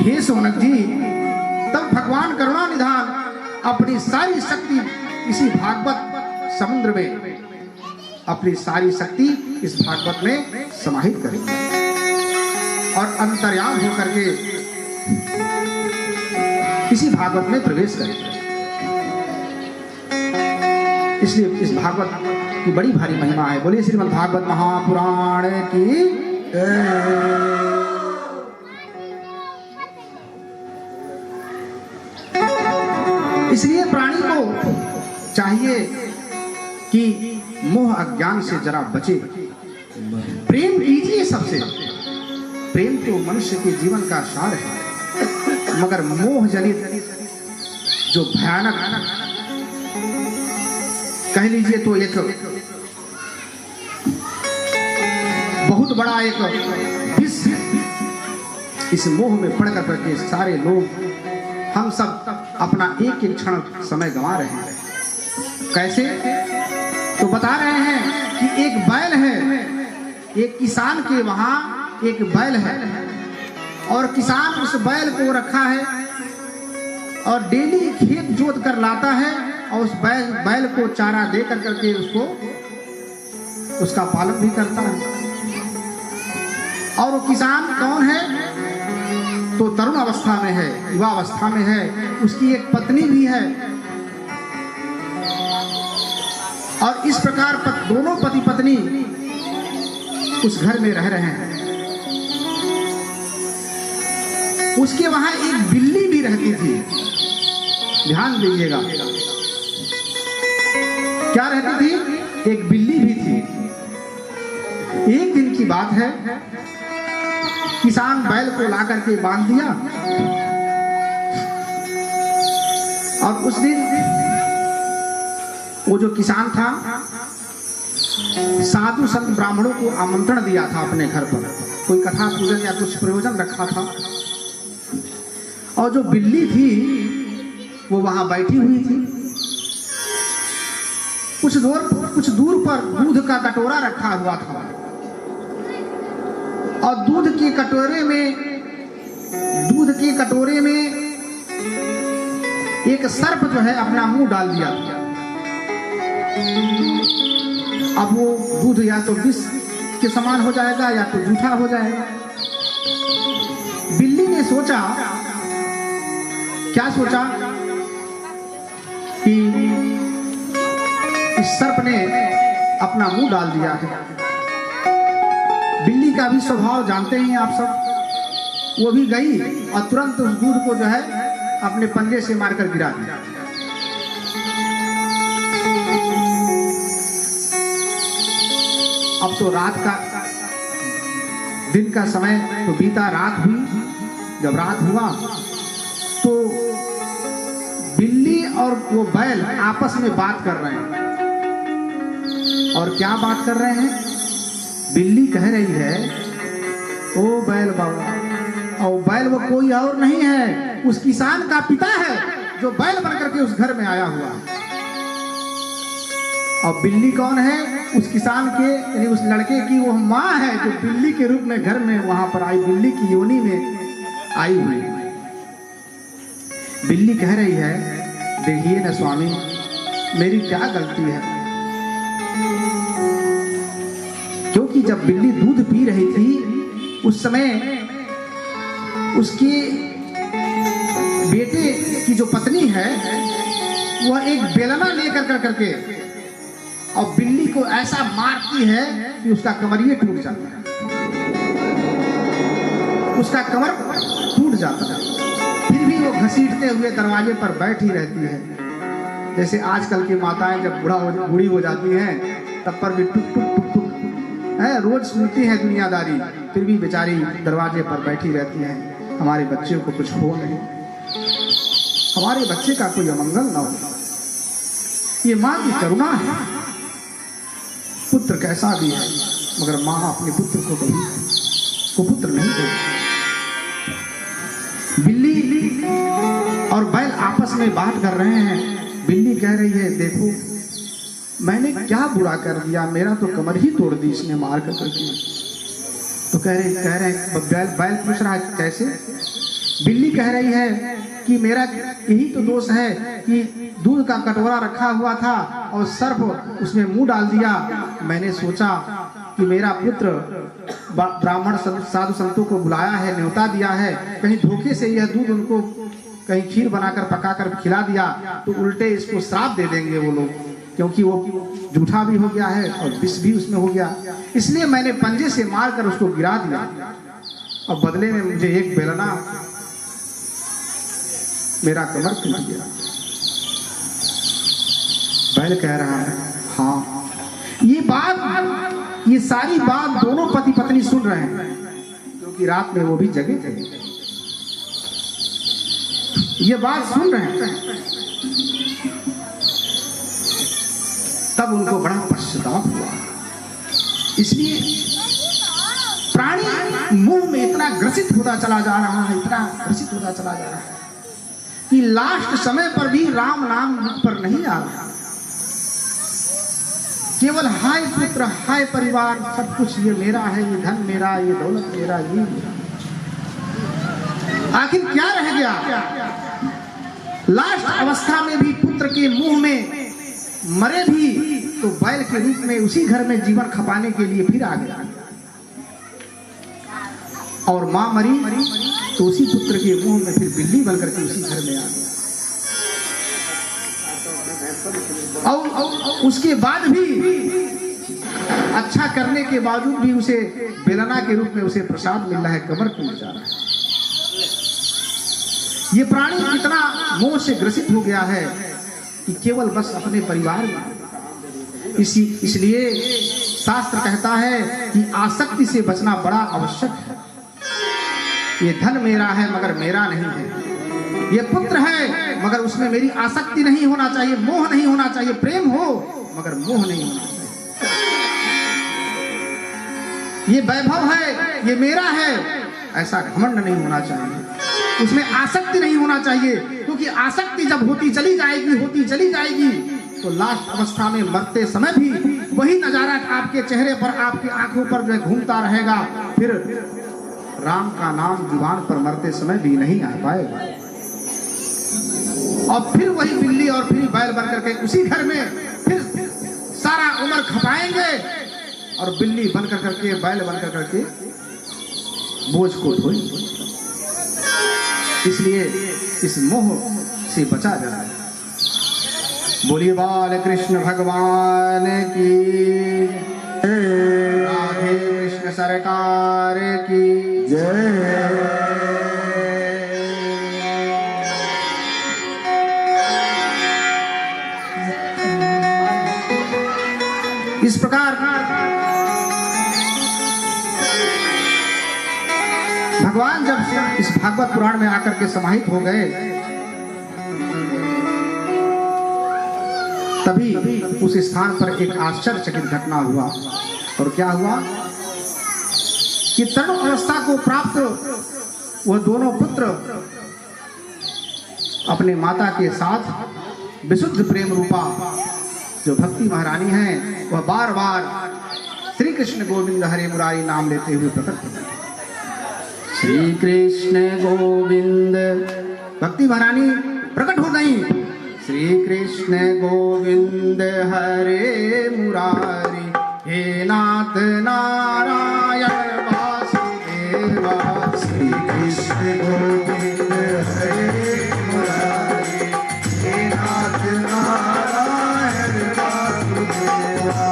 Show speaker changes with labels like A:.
A: हे सोनक जी, तब भगवान करुणा निधान अपनी सारी शक्ति इसी भागवत समुद्र में, अपनी सारी शक्ति इस भागवत में समाहित करेंगे और अंतर्याम होकर के इसी भागवत में प्रवेश करेंगे। इसलिए इस भागवत की बड़ी भारी महिमा है। बोलिए श्रीमद् भागवत महापुराण की। इसलिए प्राणी को चाहिए कि मोह अज्ञान से जरा बचे, प्रेम कीजिए सबसे। प्रेम तो मनुष्य के जीवन का सार है, मगर मोह जनित जो भयानक कह लीजिए तो एक बहुत बड़ा एक विष, इस मोह में पड़ करके सारे लोग, हम सब अपना एक एक क्षण समय गंवा रहे हैं। कैसे? तो बता रहे हैं कि एक बैल है, एक किसान के वहां एक बैल है और किसान उस बैल को रखा है और डेली खेत जोत कर लाता है और उस बैल को चारा दे करके उसको उसका पालन भी करता है। और वो किसान कौन है? तो तरुण अवस्था में है, युवा अवस्था में है, उसकी एक पत्नी भी है और इस प्रकार दोनों पति पत्नी उस घर में रह रहे हैं। उसके वहां एक बिल्ली भी रहती थी, ध्यान दीजिएगा। क्या रहती थी? एक बिल्ली भी थी। एक दिन की बात है, किसान बैल को ला करके बांध दिया और उस दिन वो जो किसान था साधु संत ब्राह्मणों को आमंत्रण दिया था अपने घर पर, कोई कथा पूजन या कुछ प्रयोजन रखा था। और जो बिल्ली थी वो वहां बैठी हुई थी। कुछ दूर पर दूध का कटोरा रखा हुआ था और दूध के कटोरे में एक सर्प जो है अपना मुंह डाल दिया। अब वो दूध या तो विष के समान हो जाएगा या तो जूठा हो जाएगा। बिल्ली ने सोचा, क्या सोचा कि इस सर्प ने अपना मुंह डाल दिया है। बिल्ली का भी स्वभाव जानते हैं आप सब। वो भी गई और तुरंत उस दूध को जो है अपने पंजे से मारकर गिरा दिया। अब तो रात का दिन का समय तो बीता, रात हुई। जब रात हुआ तो बिल्ली और वो बैल आपस में बात कर रहे हैं। और क्या बात कर रहे हैं? बिल्ली कह रही है, ओ बैल बाबा, और बैल वो कोई और नहीं है, उस किसान का पिता है जो बैल बनकर के उस घर में आया हुआ है। और बिल्ली कौन है? उस किसान के यानी उस लड़के की वो माँ है जो बिल्ली के रूप में घर में वहां पर आई, बिल्ली की योनि में आई हुई। बिल्ली कह रही है, देखिए ना स्वामी, मेरी क्या गलती है? क्योंकि जब बिल्ली दूध पी रही थी उस समय उसके बेटे की जो पत्नी है वह एक बेलना लेकर करके और बिल्ली को ऐसा मारती है कि उसका कमरिए टूट जाता है, उसका कमर टूट जाता है। फिर भी वो घसीटते हुए दरवाजे पर बैठी रहती है। जैसे आजकल की माताएं जब बूढ़ी हो जाती हैं तब पर भी टुक टुक टुक टुक है, रोज सुनती है दुनियादारी, फिर भी बेचारी दरवाजे पर बैठी रहती है। हमारे बच्चे को कुछ हो नहीं, हमारे बच्चे का कोई अमंगल ना हो। ये माँ की करुणा है। पुत्र कैसा भी है मगर माँ अपने पुत्र को कभी कुपुत्र नहीं देती। बिल्ली और बैल आपस में बात कर रहे हैं। बिल्ली कह रही है, देखो मैंने क्या बुरा कर दिया, मेरा तो कमर ही तोड़ दी इसने मार कर करके। तो कह रहे बैल पूछ रहा है कैसे? बिल्ली कह रही है कि मेरा यही तो दोष है कि दूध का कटोरा रखा हुआ था और सर्प उसमें मुंह डाल दिया। मैंने सोचा कि मेरा पुत्र ब्राह्मण साधु संतों को बुलाया है, न्योता दिया है, कहीं धोखे से यह दूध उनको कहीं खीर बनाकर पकाकर खिला दिया तो उल्टे इसको श्राप दे देंगे वो लोग, क्योंकि वो झूठा भी हो गया है और विष भी उसमें हो गया। इसलिए मैंने पंजे से मारकर उसको गिरा दिया और बदले में मुझे एक बेलना मेरा कमर टूट गया। बैल कह रहा है हाँ, ये सारी बात दोनों पति पत्नी सुन रहे हैं, क्योंकि रात में वो भी जगे थे, ये बात सुन रहे हैं। तब उनको बड़ा पश्चाताप हुआ। इसलिए प्राणी मुंह में इतना ग्रसित होता चला जा रहा है, इतना ग्रसित होता चला जा रहा है कि लास्ट समय पर भी राम नाम मुख पर नहीं आ रहा। केवल हाय पुत्र, हाय परिवार, सब कुछ ये मेरा है, ये धन मेरा, ये दौलत मेरा, ये मेरा। आखिर क्या रह गया? लास्ट अवस्था में भी पुत्र के मुंह में मरे भी तो बैल के रूप में उसी घर में जीवन खपाने के लिए फिर आ गया। और मां मरी तो उसी पुत्र के मुंह में फिर बिल्ली बनकर के उसी घर में आ गया। और उसके बाद भी अच्छा करने के बावजूद भी उसे बेलना के रूप में उसे प्रसाद मिल रहा है, कमर टूट जा रहा है। ये प्राणी इतना मोह से ग्रसित हो गया है कि केवल बस अपने परिवार में। इसलिए शास्त्र कहता है कि आसक्ति से बचना बड़ा आवश्यक है। ये धन मेरा है मगर मेरा नहीं है, ये पुत्र है मगर उसमें मेरी आसक्ति नहीं होना चाहिए, मोह नहीं होना चाहिए। प्रेम हो मगर मोह नहीं होना चाहिए। ये वैभव है, ये मेरा है, ऐसा घमंड नहीं होना चाहिए। उसमें आसक्ति नहीं होना चाहिए, क्योंकि आसक्ति जब होती चली जाएगी तो लास्ट अवस्था में मरते समय भी वही नजारा आपके चेहरे पर, आपकी आंखों पर जो घूमता रहेगा। फिर राम का नाम जुबान पर मरते समय भी नहीं आ पाएगा। और फिर वही बिल्ली और फिर बैल बनकर के उसी घर में फिर सारा उम्र खपाएंगे और बिल्ली बनकर करके, बैल बनकर करके बोझ को ढोएंगे। इसलिए इस मोह से बचा जाए। बोलिए बाल कृष्ण भगवान की, राधे कृष्ण सरकार की जय। इस प्रकार भगवान जब इस भागवत पुराण में आकर के समाहित हो गए, तभी उस स्थान पर एक आश्चर्यचकित घटना हुआ। और क्या हुआ कि तरुण अवस्था को प्राप्त वह दोनों पुत्र अपने माता के साथ विशुद्ध प्रेम रूपा जो भक्ति महारानी है, वह बार बार श्री कृष्ण गोविंद हरे मुरारी नाम लेते हुए प्रकट हुए। श्री कृष्ण गोविंद, भक्ति महारानी प्रकट हो गई। श्री कृष्ण गोविंद हरे मुरारी, हे नाथ नारायण वासुदेवा। श्री कृष्ण गोविंद हरे मुरारी, हे नाथ नारायण वासुदेवा।